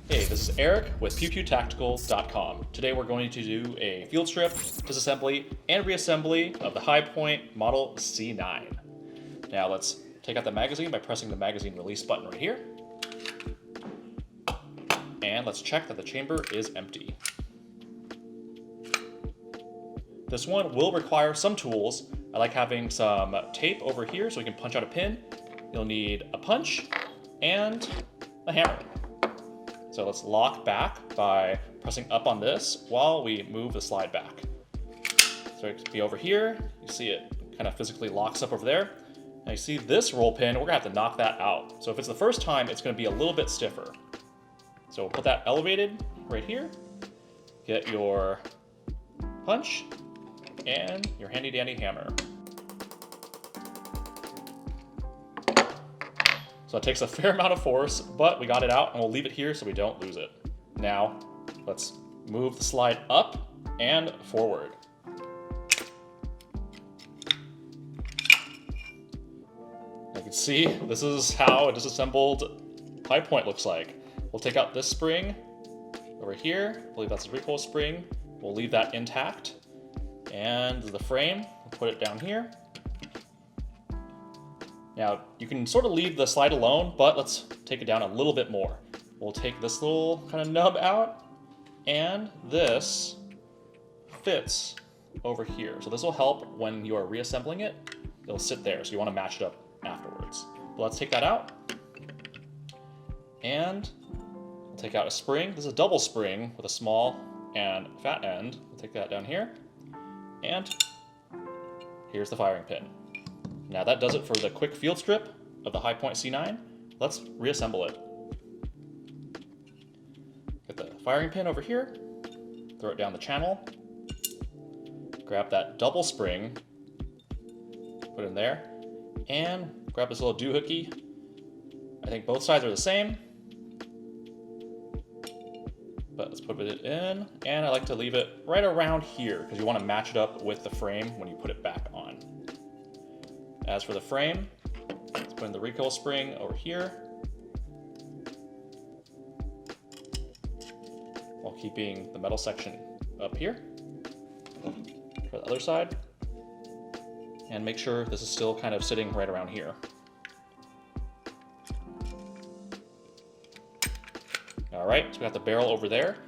Hey, this is Eric with pewpewtactical.com. Today we're going to do a field strip, disassembly, and reassembly of the Hi-Point Model C9. Now let's take out the magazine by pressing the magazine release button right here. And let's check that the chamber is empty. This one will require some tools. I like having some tape over here so we can punch out a pin. You'll need a punch and a hammer. So let's lock back by pressing up on this while we move the slide back. So it could be over here. You see it kind of physically locks up over there. Now you see this roll pin, we're gonna have to knock that out. So if it's the first time, it's gonna be a little bit stiffer. So we'll put that elevated right here. Get your punch and your handy dandy hammer. So it takes a fair amount of force, but we got it out and we'll leave it here so we don't lose it. Now, let's move the slide up and forward. You can see this is how a disassembled Hi-Point looks like. We'll take out this spring over here. I believe that's a recoil spring. We'll leave that intact. And the frame, we'll put it down here. Now, you can sort of leave the slide alone, but let's take it down a little bit more. We'll take this little kind of nub out, and this fits over here. So this will help when you are reassembling it. It'll sit there, so you want to match it up afterwards. But let's take that out. And we'll take out a spring. This is a double spring with a small and fat end. We'll take that down here. And here's the firing pin. Now that does it for the quick field strip of the Hi-Point C9. Let's reassemble it. Get the firing pin over here, throw it down the channel, grab that double spring, put it in there, and grab this little doohickey. I think both sides are the same, but let's put it in, and I like to leave it right around here because you want to match it up with the frame when you put it back on. As for the frame, let's put in the recoil spring over here while keeping the metal section up here for the other side. And make sure this is still kind of sitting right around here. All right, so we got the barrel over there.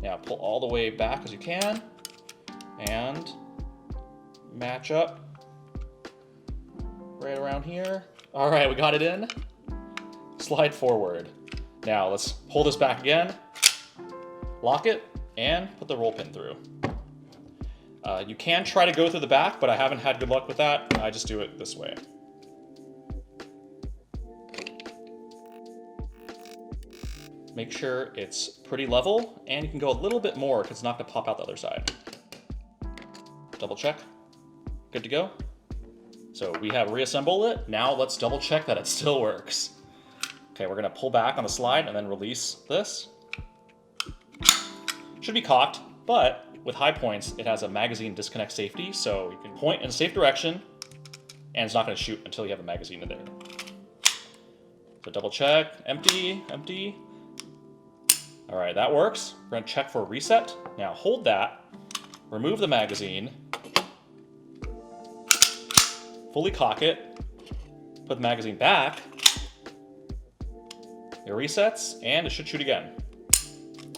Now pull all the way back as you can and match up right around here. All right, we got it in. Slide forward. Now let's pull this back again, lock it, and put the roll pin through. You can try to go through the back, but I haven't had good luck with that. I just do it this way. Make sure it's pretty level, and you can go a little bit more because it's not gonna pop out the other side. Double check, good to go. So we have reassembled it. Now let's double check that it still works. Okay, we're gonna pull back on the slide and then release this. Should be cocked, but with Hi-Points, it has a magazine disconnect safety, so you can point in a safe direction and it's not gonna shoot until you have a magazine in there. So double check, empty, empty. All right, that works. We're gonna check for reset. Now hold that, remove the magazine, fully cock it, put the magazine back, it resets, and it should shoot again.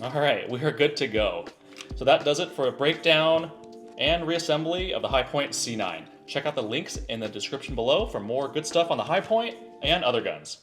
All right, we are good to go. So that does it for a breakdown and reassembly of the Hi-Point C9. Check out the links in the description below for more good stuff on the Hi-Point and other guns.